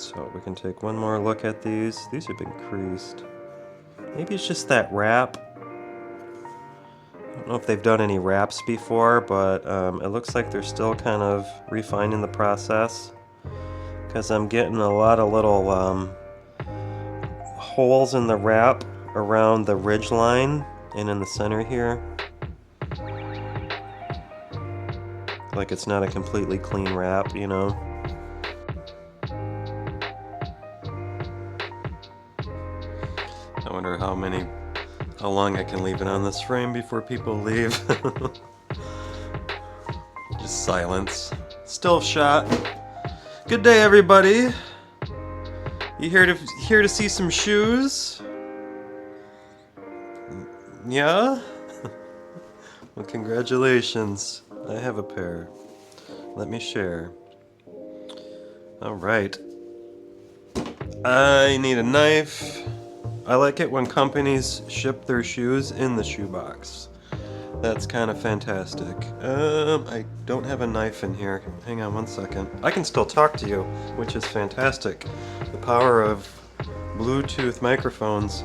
So we can take one more look at these. These have been creased. Maybe it's just that wrap. I don't know if they've done any wraps before, but it looks like they're still kind of refining the process. Because I'm getting a lot of little holes in the wrap around the ridge line and in the center here. Like it's not a completely clean wrap, you know. I wonder how long I can leave it on this frame before people leave. Just silence. Still shot. Good day, everybody. You here to see some shoes? Yeah? Well, congratulations. I have a pair. Let me share. Alright. I need a knife. I like it when companies ship their shoes in the shoebox. That's kind of fantastic. I don't have a knife in here. Hang on one second. I can still talk to you, which is fantastic. The power of Bluetooth microphones.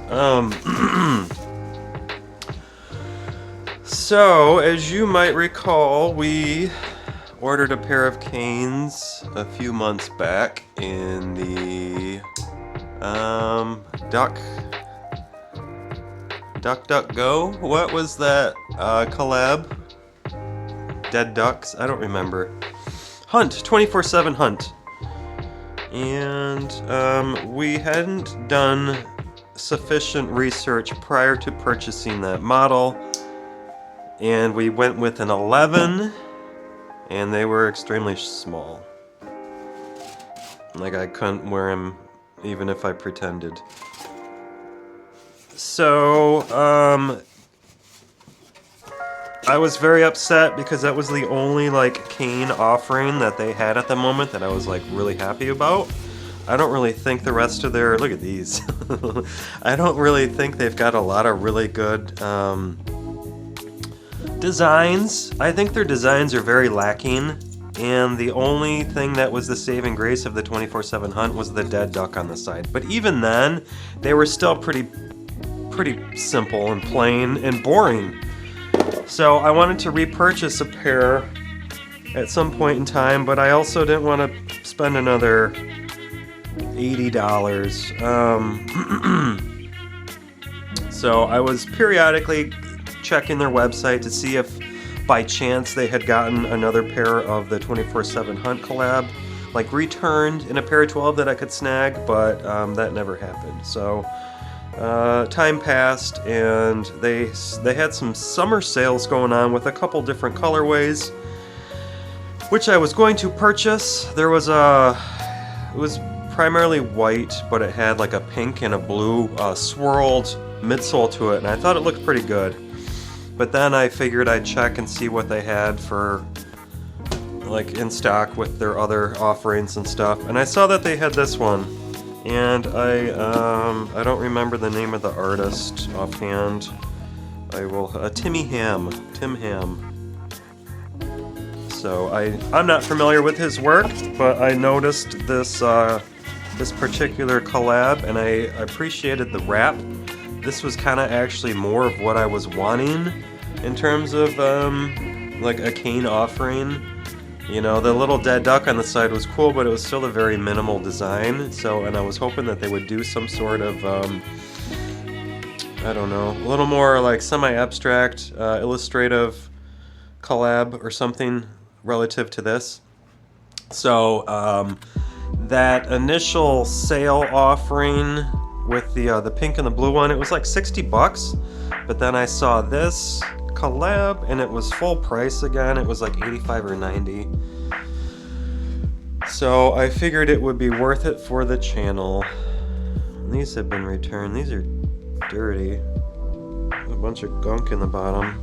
So, as you might recall, we ordered a pair of Kanes a few months back in the DuckDuckGo? What was that collab? Dead Ducks? I don't remember. Hunt, 24/7 Hunt. And we hadn't done sufficient research prior to purchasing that model. And we went with an 11, and they were extremely small. Like I couldn't wear them even if I pretended. So, I was very upset because that was the only like Kane offering that they had at the moment that I was like really happy about. I don't really think the rest of their, look at these. I don't really think they've got a lot of really good designs. I think their designs are very lacking, and the only thing that was the saving grace of the 24/7 Hunt was the dead duck on the side. But even then, they were still pretty simple and plain and boring. So I wanted to repurchase a pair at some point in time, but I also didn't want to spend another $80. So I was periodically checking their website to see if by chance they had gotten another pair of the 24/7 Hunt collab, like returned in a pair of 12 that I could snag, but that never happened. So time passed, and they had some summer sales going on with a couple different colorways, which I was going to purchase. There was it was primarily white, but it had like a pink and a blue swirled midsole to it, and I thought it looked pretty good. But then I figured I'd check and see what they had for like in stock with their other offerings and stuff, and I saw that they had this one. And I don't remember the name of the artist offhand. I will Tim Ham. So I'm not familiar with his work, but I noticed this this particular collab, and I appreciated the wrap. This was kind of actually more of what I was wanting in terms of like a Kane offering. You know, the little dead duck on the side was cool, but it was still a very minimal design. So, and I was hoping that they would do some sort of, I don't know, a little more like semi-abstract, illustrative collab or something relative to this. So, that initial sale offering with the pink and the blue one, it was like $60. But then I saw this collab, and it was full price again. It was like $85 or $90. So I figured it would be worth it for the channel. These have been returned. These are dirty. A bunch of gunk in the bottom.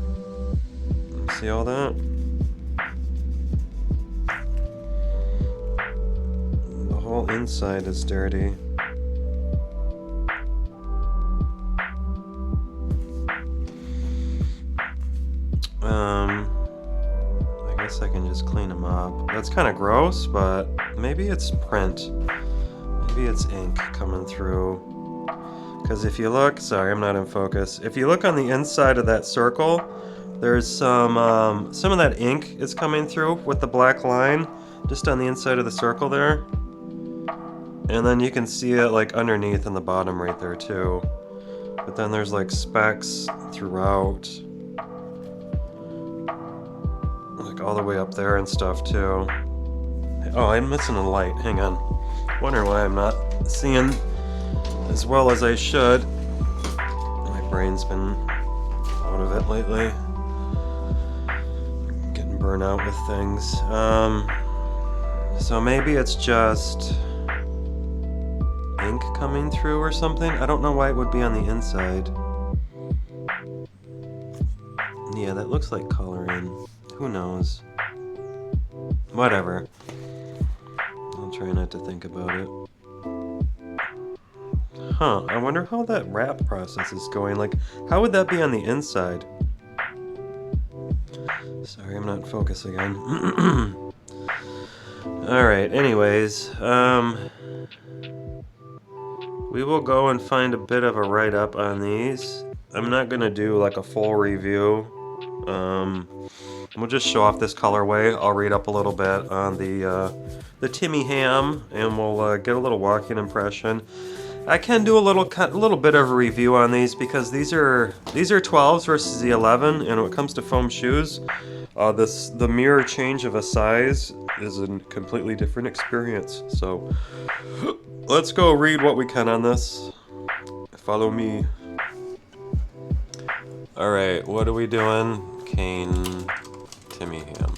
See all that? The whole inside is dirty. I guess I can just clean them up. That's kind of gross, but maybe it's print. Maybe Maybe it's ink coming through. Because if you look, sorry, I'm not in focus. If you look on the inside of that circle, there's some of that ink is coming through with the black line just on the inside of the circle there. And then you can see it like underneath in the bottom right there too. But then there's like specks throughout. Like all the way up there and stuff too. Oh, I'm missing a light. Hang on. Wonder why I'm not seeing as well as I should. My brain's been out of it lately. Getting burnt out with things. So maybe it's just ink coming through or something. I don't know why it would be on the inside. Yeah, that looks like coloring. Who knows? Whatever. I'll try not to think about it. Huh, I wonder how that wrap process is going. Like, how would that be on the inside? Sorry, I'm not focused again. Alright, anyways, we will go and find a bit of a write-up on these. I'm not going to do like a full review. We'll just show off this colorway. I'll read up a little bit on the Timmy Ham, and we'll get a little walking impression. I can do a little bit of a review on these because these are 12s versus the 11, and when it comes to foam shoes, the mere change of a size is a completely different experience. So let's go read what we can on this. Follow me. All right, what are we doing? Kane, Timmy Ham.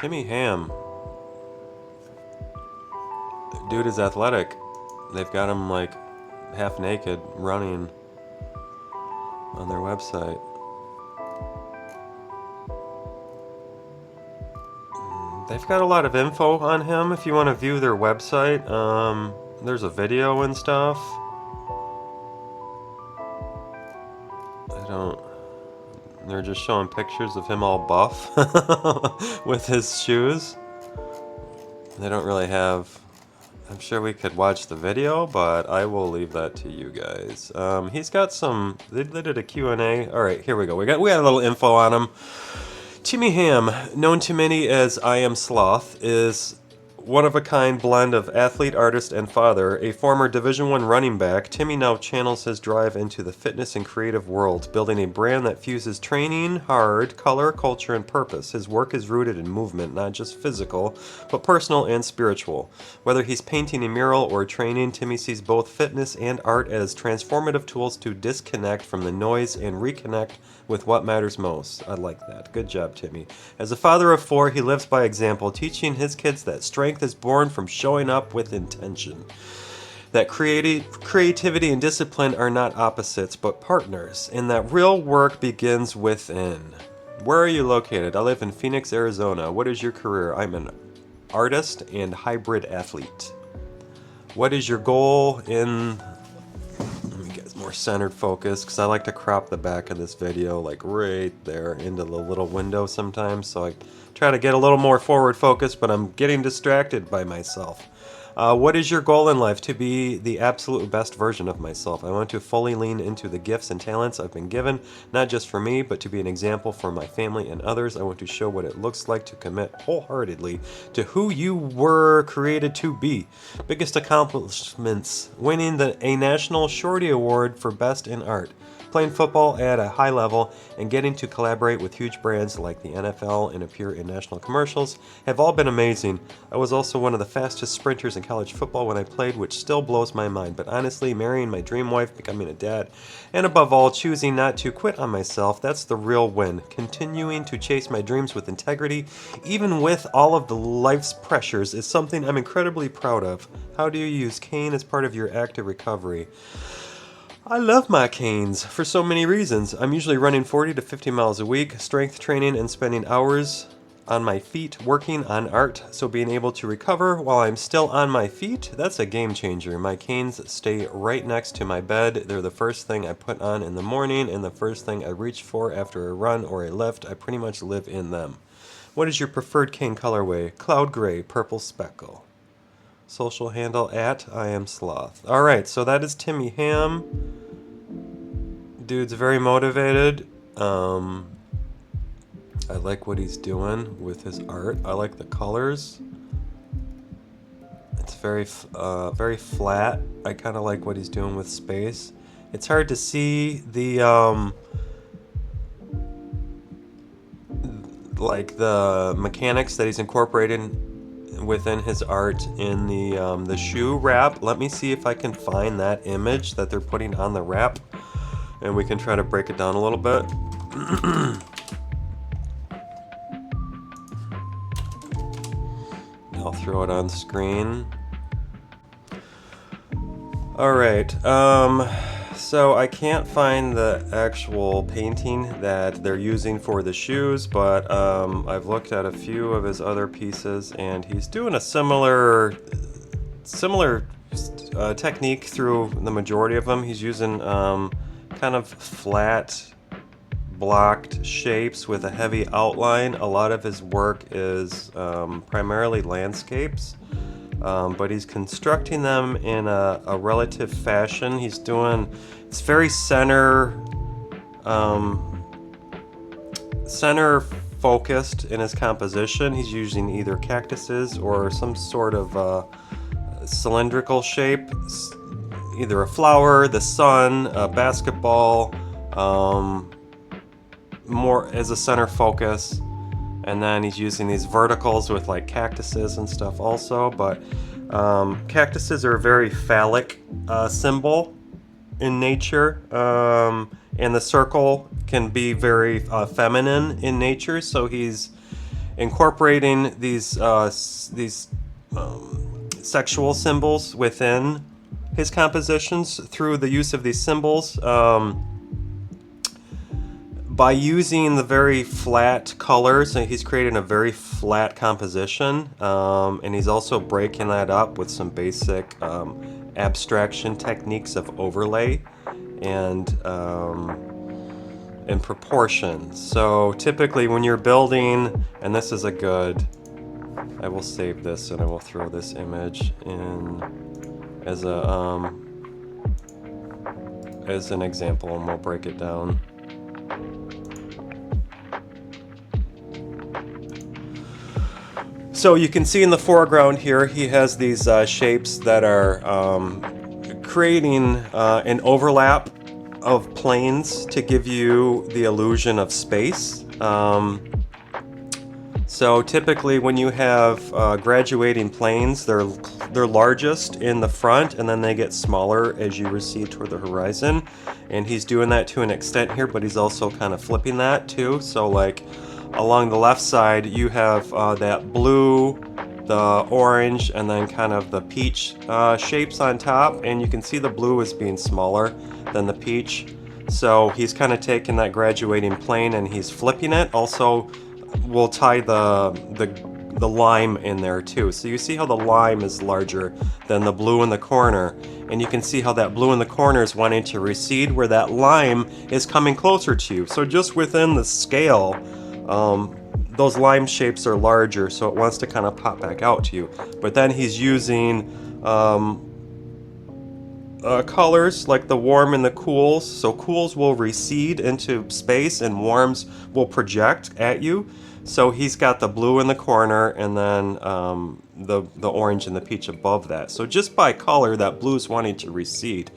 Timmy Ham. Dude is athletic. They've got him like half naked running on their website. They've got a lot of info on him if you want to view their website. There's a video and stuff. They're just showing pictures of him all buff with his shoes. They don't really have... I'm sure we could watch the video, but I will leave that to you guys. He's got some... They did a Q&A. Alright, here we go. We got a little info on him. Timmy Ham, known to many as Iamsloth, is one-of-a-kind blend of athlete, artist, and father. A former Division I running back, Timmy now channels his drive into the fitness and creative world, building a brand that fuses training, hard, color, culture, and purpose. His work is rooted in movement, not just physical, but personal and spiritual. Whether he's painting a mural or training, Timmy sees both fitness and art as transformative tools to disconnect from the noise and reconnect with what matters most. I like that. Good job, Timmy. As a father of 4, he lives by example, teaching his kids that strength is born from showing up with intention. That creativity and discipline are not opposites, but partners, and that real work begins within. Where are you located? I live in Phoenix, Arizona. What is your career? I'm an artist and hybrid athlete. What is your goal in... Let me get more centered focus, because I like to crop the back of this video like right there into the little window sometimes, so I try to get a little more forward focus, but I'm getting distracted by myself. What is your goal in life? To be the absolute best version of myself. I want to fully lean into the gifts and talents I've been given, not just for me, but to be an example for my family and others. I want to show what it looks like to commit wholeheartedly to who you were created to be. Biggest accomplishments: winning a National Shorty Award for Best in Art, playing football at a high level, and getting to collaborate with huge brands like the NFL and appear in national commercials have all been amazing. I was also one of the fastest sprinters in college football when I played, which still blows my mind. But honestly, marrying my dream wife, becoming a dad, and above all, choosing not to quit on myself, that's the real win. Continuing to chase my dreams with integrity, even with all of the life's pressures, is something I'm incredibly proud of. How do you use Kane as part of your active recovery? I love my canes for so many reasons. I'm usually running 40 to 50 miles a week, strength training, and spending hours on my feet working on art. So being able to recover while I'm still on my feet, that's a game changer. My canes stay right next to my bed. They're the first thing I put on in the morning and the first thing I reach for after a run or a lift. I pretty much live in them. What is your preferred Kane colorway? Cloud Gray, Purple Speckle. Social handle at Iamsloth. Alright, so that is Timmy Ham. Dude's very motivated. I like what he's doing with his art. I like the colors. It's very flat. I kind of like what he's doing with space. It's hard to see the like the mechanics that he's incorporating within his art in the shoe wrap. Let me see if I can find that image that they're putting on the wrap, and we can try to break it down a little bit. I'll throw it on screen. Alright, so I can't find the actual painting that they're using for the shoes, but I've looked at a few of his other pieces, and he's doing a similar technique through the majority of them. He's using kind of flat blocked shapes with a heavy outline. A lot of his work is primarily landscapes, but he's constructing them in a relative fashion. He's doing, it's very center focused in his composition. He's using either cactuses or some sort of cylindrical shape, either a flower, the sun, a basketball, more as a center focus, and then he's using these verticals with like cactuses and stuff also. But cactuses are a very phallic symbol in nature, and the circle can be very feminine in nature, so he's incorporating these sexual symbols within his compositions through the use of these symbols. By using the very flat colors, he's creating a very flat composition, and he's also breaking that up with some basic abstraction techniques of overlay and proportion. So typically when you're building, and this is a good, I will save this and I will throw this image in as an example, and we'll break it down. So you can see in the foreground here, he has these shapes that are creating an overlap of planes to give you the illusion of space. So typically when you have graduating planes, they're largest in the front, and then they get smaller as you recede toward the horizon. And he's doing that to an extent here, but he's also kind of flipping that too. So like along the left side, you have that blue, the orange, and then kind of the peach shapes on top, and you can see the blue is being smaller than the peach. So he's kind of taking that graduating plane and he's flipping it. Also, we'll tie the lime in there too. So you see how the lime is larger than the blue in the corner, and you can see how that blue in the corner is wanting to recede where that lime is coming closer to you. So just within the scale, those lime shapes are larger, so it wants to kind of pop back out to you. But then he's using colors like the warm and the cools. So cools will recede into space and warms will project at you. So he's got the blue in the corner, and then the orange and the peach above that. So just by color, that blue's wanting to recede.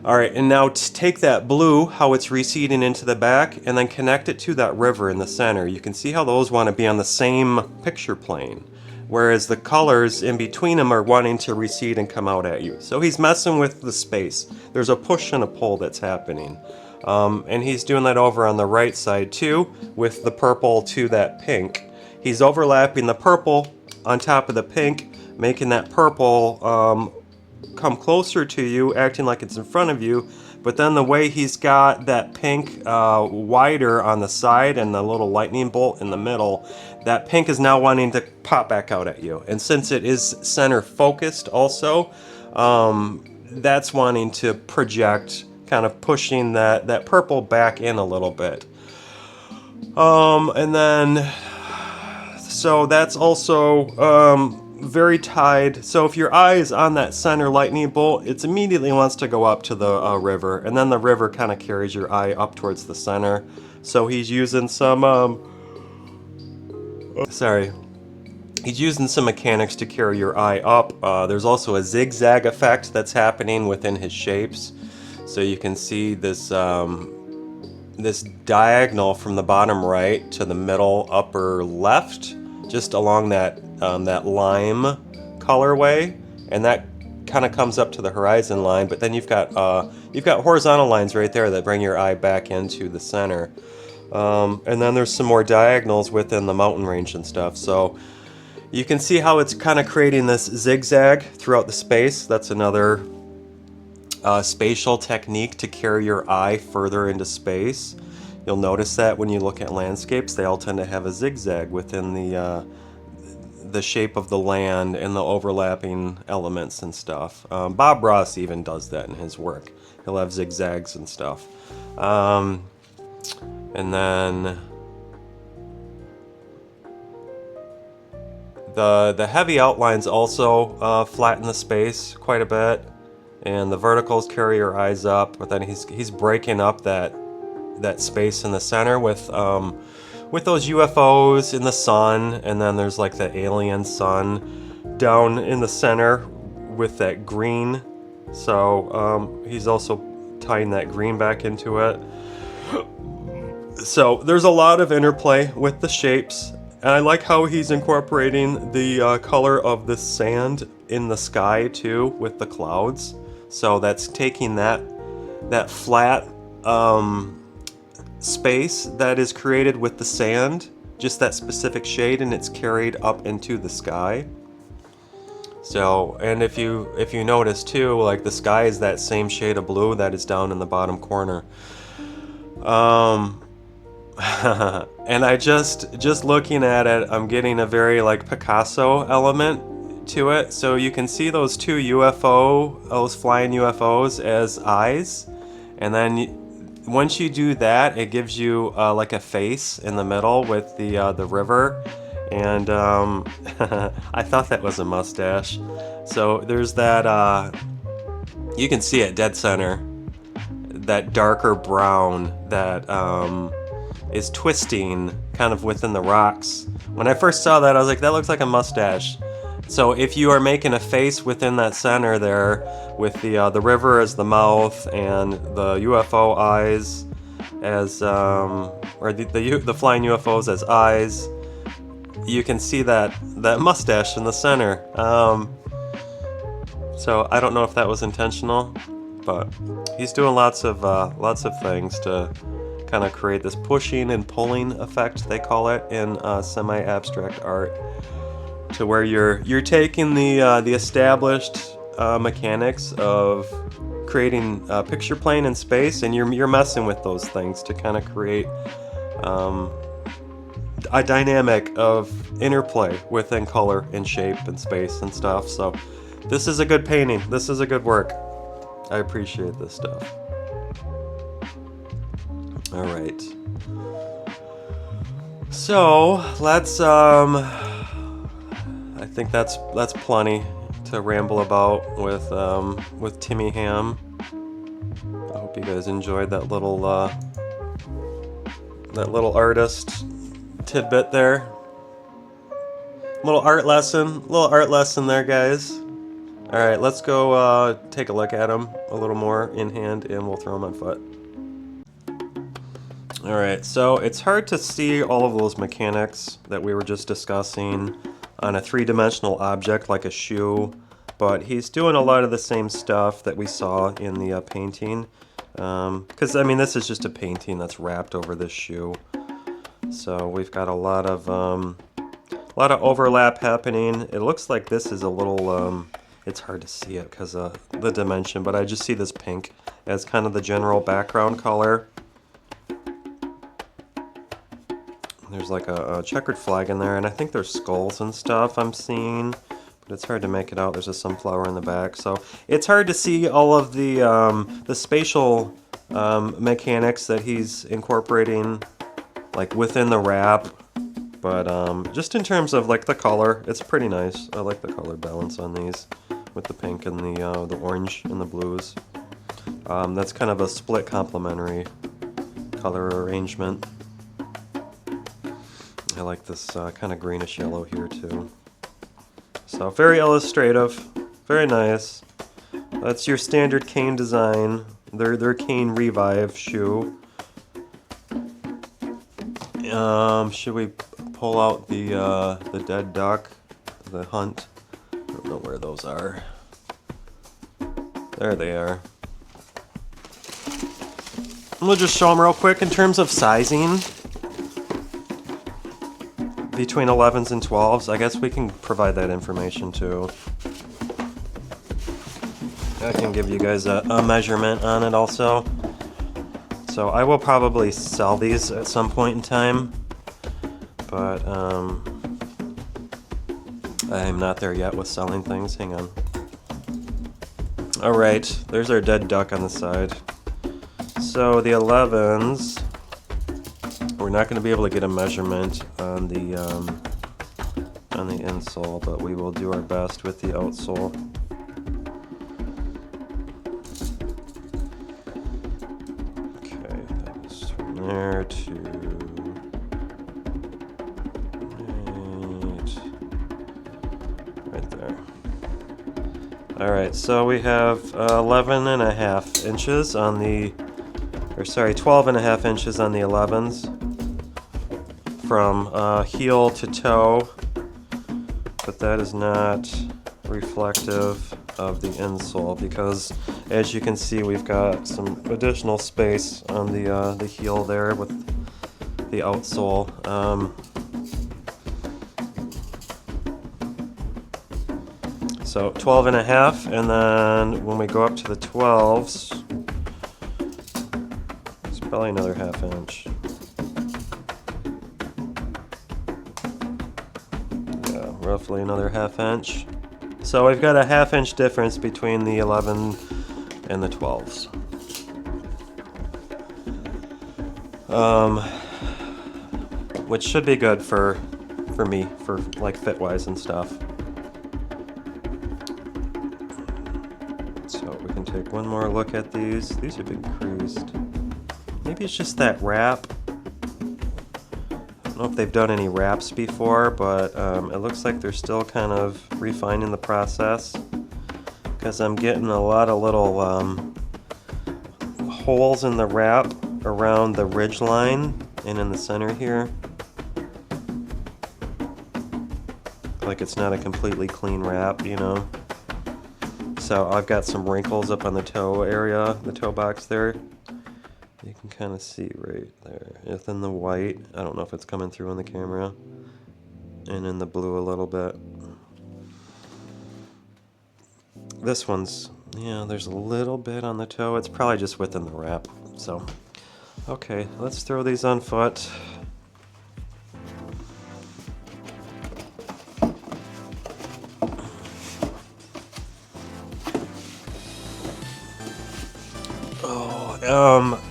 Alright, and now take that blue, how it's receding into the back, and then connect it to that river in the center. You can see how those want to be on the same picture plane, whereas the colors in between them are wanting to recede and come out at you. So he's messing with the space. There's a push and a pull that's happening. And he's doing that over on the right side too, with the purple to that pink. He's overlapping the purple on top of the pink, making that purple come closer to you, acting like it's in front of you. But then the way he's got that pink wider on the side and the little lightning bolt in the middle, that pink is now wanting to pop back out at you. And since it is center focused also, that's wanting to project, kind of pushing that purple back in a little bit. And then So that's also very tied. So if your eye is on that center lightning bolt, it immediately wants to go up to the river, and then the river kind of carries your eye up towards the center. So he's using some he's using some mechanics to carry your eye up. There's also a zigzag effect that's happening within his shapes. So you can see this this diagonal from the bottom right to the middle upper left, just along that that lime colorway, and that kind of comes up to the horizon line. But then you've got horizontal lines right there that bring your eye back into the center, and then there's some more diagonals within the mountain range and stuff. So you can see how it's kind of creating this zigzag throughout the space. That's another spatial technique to carry your eye further into space. You'll notice that when you look at landscapes, they all tend to have a zigzag within the shape of the land and the overlapping elements and stuff. Bob Ross even does that in his work. He'll have zigzags and stuff. And then the heavy outlines also flatten the space quite a bit. And the verticals carry your eyes up, but then he's breaking up that space in the center with those UFOs in the sun, and then there's like the alien sun down in the center with that green. So he's also tying that green back into it. So there's a lot of interplay with the shapes, and I like how he's incorporating the color of the sand in the sky too with the clouds. So that's taking that flat space that is created with the sand, just that specific shade, and it's carried up into the sky. So, and if you notice too, like the sky is that same shade of blue that is down in the bottom corner. And I just looking at it, I'm getting a very like Picasso element to it. So you can see those two those flying UFOs as eyes, and then once you do that, it gives you like a face in the middle with the river, and I thought that was a mustache. So there's that you can see it dead center, that darker brown that is twisting kind of within the rocks. When I first saw that, I was like, that looks like a mustache. So if you are making a face within that center there, with the river as the mouth and the UFO eyes as or the flying UFOs as eyes, you can see that mustache in the center. So I don't know if that was intentional, but he's doing lots of things to kind of create this pushing and pulling effect, they call it in semi-abstract art, to where you're taking the established mechanics of creating picture plane and space, and you're messing with those things to kind of create a dynamic of interplay within color and shape and space and stuff. So this is a good painting. This is a good work. I appreciate this stuff. All right. So let's I think that's plenty to ramble about with Timmy Ham. I hope you guys enjoyed that little artist tidbit there. Little art lesson there, guys. All right, let's go take a look at him a little more in hand, and we'll throw him on foot. All right, so it's hard to see all of those mechanics that we were just discussing on a three-dimensional object like a shoe, but he's doing a lot of the same stuff that we saw in the painting. Because I mean, this is just a painting that's wrapped over this shoe, so we've got a lot of overlap happening. It looks like this is a little. It's hard to see it because of the dimension, but I just see this pink as kind of the general background color. There's like a checkered flag in there, and I think there's skulls and stuff I'm seeing, but it's hard to make it out. There's a sunflower in the back, so it's hard to see all of the spatial mechanics that he's incorporating, like within the wrap. But just in terms of like the color, it's pretty nice. I like the color balance on these with the pink and the orange and the blues. That's kind of a split complementary color arrangement. I like this kind of greenish yellow here too. So very illustrative, very nice. That's your standard Kane design. Their Kane Revive shoe. Should we pull out the dead duck, the hunt? I don't know where those are. There they are. We'll just show them real quick in terms of sizing. Between 11s and 12s, I guess we can provide that information too. I can give you guys a measurement on it also. So I will probably sell these at some point in time, but I'm not there yet with selling things. Hang on. Alright, there's our dead duck on the side. So the 11s, we're not going to be able to get a measurement on the insole, but we will do our best with the outsole. Okay, that was from there to right there. Alright, so we have 11.5 inches on the, or sorry, 12.5 inches on the 11s. From heel to toe, but that is not reflective of the insole because, as you can see, we've got some additional space on the heel there with the outsole. So 12.5, and then when we go up to the 12s, it's probably another ½ inch. Roughly another ½ inch. So we've got a ½ inch difference between the 11 and the 12s. Which should be good for me, for like fit wise and stuff. So we can take one more look at these. These have been creased. Maybe it's just that wrap. I don't know if they've done any wraps before, but it looks like they're still kind of refining the process because I'm getting a lot of little holes in the wrap around the ridge line and in the center here. Like it's not a completely clean wrap, you know. So I've got some wrinkles up on the toe area, the toe box there. You can kind of see right there. It's in the white. I don't know if it's coming through on the camera. And in the blue a little bit. This one's, yeah, there's a little bit on the toe. It's probably just within the wrap. So, okay, let's throw these on foot.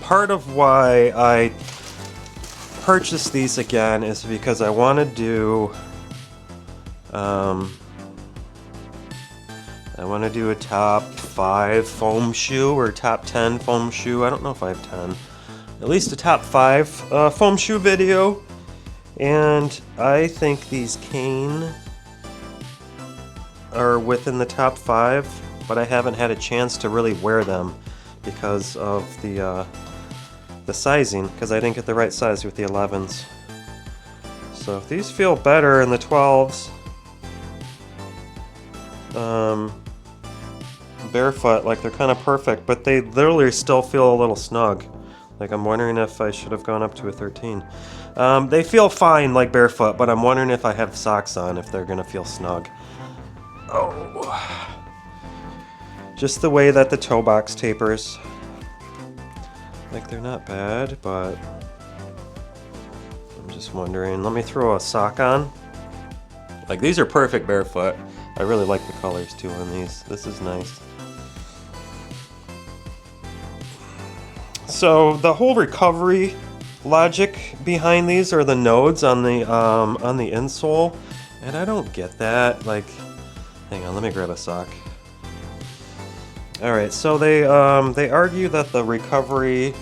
Part of why I purchased these again is because I want to do a top 5 foam shoe or top 10 foam shoe. I don't know if I have 10. At least a top 5 foam shoe video. And I think these Kane are within the top 5, but I haven't had a chance to really wear them because of the sizing, because I didn't get the right size with the 11s. So if these feel better in the 12s, barefoot, like they're kind of perfect, but they literally still feel a little snug. Like I'm wondering if I should have gone up to a 13. They feel fine like barefoot, but I'm wondering if I have socks on, if they're gonna feel snug. Oh. Just the way that the toe box tapers. Like they're not bad, but I'm just wondering. Let me throw a sock on. Like these are perfect barefoot. I really like the colors too on these. This is nice. So the whole recovery logic behind these, or the nodes on the insole, and I don't get that. Like, hang on, let me grab a sock. All right, so they argue that the recovery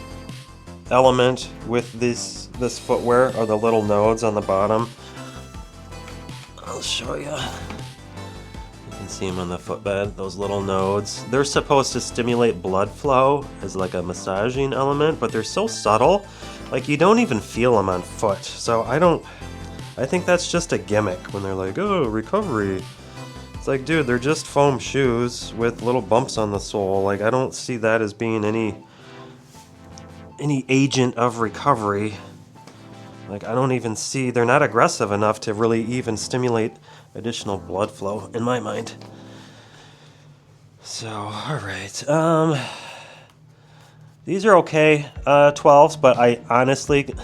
element with this footwear are the little nodes on the bottom. I'll show you. You can see them on the footbed, those little nodes. They're supposed to stimulate blood flow as like a massaging element, but they're so subtle, like you don't even feel them on foot. So I think that's just a gimmick when they're like, oh, recovery. It's like, dude, they're just foam shoes with little bumps on the sole. Like, I don't see that as being any agent of recovery. Like, I don't even see, they're not aggressive enough to really even stimulate additional blood flow in my mind. So, all right. These are okay, 12s, but I honestly,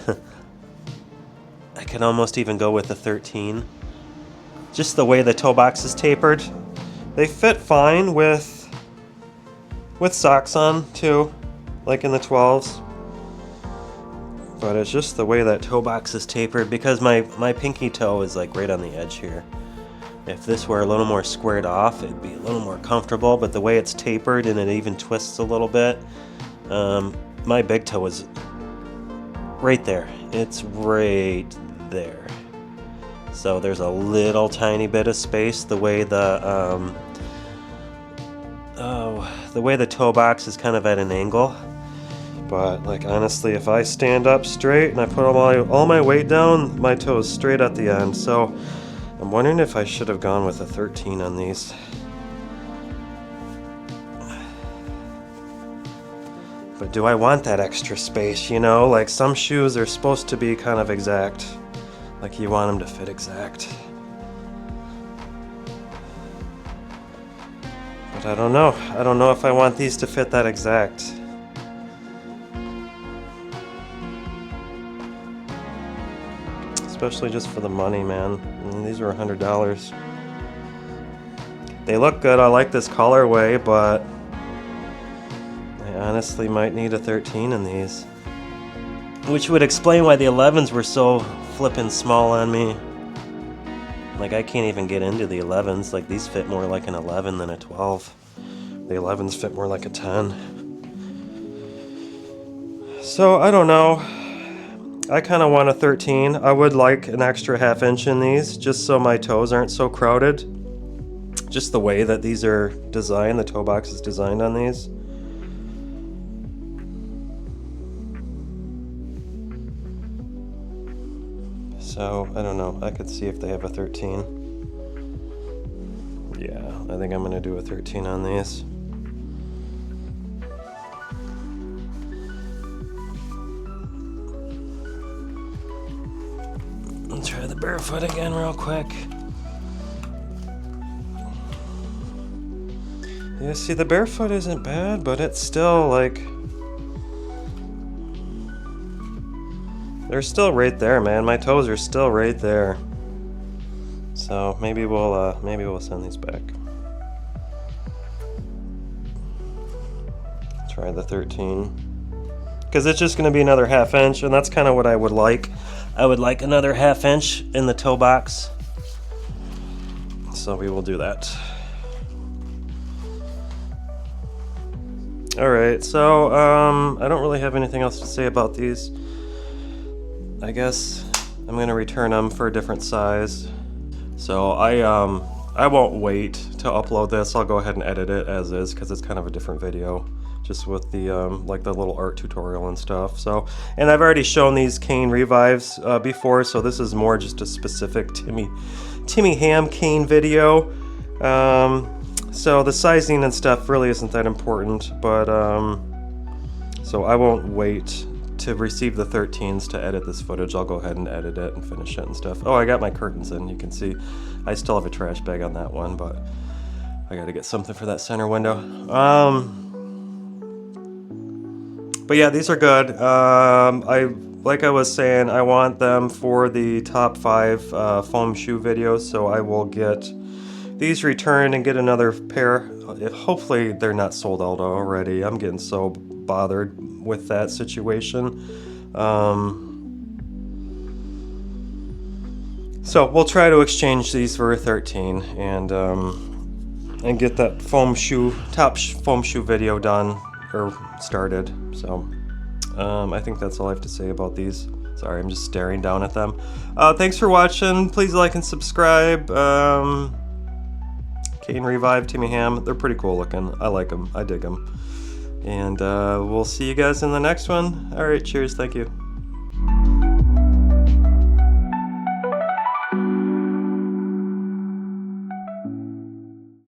I could almost even go with a 13. Just the way the toe box is tapered. They fit fine with socks on too, like in the 12s. But it's just the way that toe box is tapered, because my pinky toe is like right on the edge here. If this were a little more squared off, it'd be a little more comfortable, but the way it's tapered and it even twists a little bit, my big toe is right there. It's right there. So there's a little tiny bit of space. The way the toe box is kind of at an angle. But like honestly, if I stand up straight and I put all my weight down, my toe is straight at the end. So I'm wondering if I should have gone with a 13 on these. But do I want that extra space, you know? Like some shoes are supposed to be kind of exact. Like you want them to fit exact. But I don't know. I don't know if I want these to fit that exact. Especially just for the money, man. I mean, these are $100. They look good. I like this colorway, but I honestly might need a 13 in these. Which would explain why the 11s were so flippin' small on me. Like I can't even get into the 11s. Like these fit more like an 11 than a 12. The 11s fit more like a 10. So I don't know. I kind of want a 13. I would like an extra ½ inch in these, just so my toes aren't so crowded. Just the way that these are designed, the toe box is designed on these. So, I don't know. I could see if they have a 13. Yeah, I think I'm going to do a 13 on these. Let's try the barefoot again real quick. Yeah, see, the barefoot isn't bad, but it's still like... They're still right there, man. My toes are still right there. So maybe we'll send these back. Try the 13. Because it's just going to be another ½ inch, and that's kind of what I would like. I would like another ½ inch in the toe box. So we will do that. Alright, so I don't really have anything else to say about these. I guess I'm going to return them for a different size. So I won't wait to upload this. I'll go ahead and edit it as is, because it's kind of a different video, just with the like the little art tutorial and stuff. So, and I've already shown these Kane Revives before, so this is more just a specific Timmy Ham Kane video. So the sizing and stuff really isn't that important, but so I won't wait to receive the 13s to edit this footage. I'll go ahead and edit it and finish it and stuff. Oh, I got my curtains in. You can see I still have a trash bag on that one, but I got to get something for that center window. But yeah, these are good. Like I was saying, I want them for the top 5 foam shoe videos, so I will get these returned and get another pair. Hopefully they're not sold out already. I'm getting so bothered with that situation. So we'll try to exchange these for a 13 and get that foam shoe, foam shoe video done or started. So I think that's all I have to say about these. Sorry, I'm just staring down at them. Thanks for watching. Please like and subscribe. Kane Revive, Timmy Ham, they're pretty cool looking. I like them. I dig them. And we'll see you guys in the next one. All right, cheers. Thank you.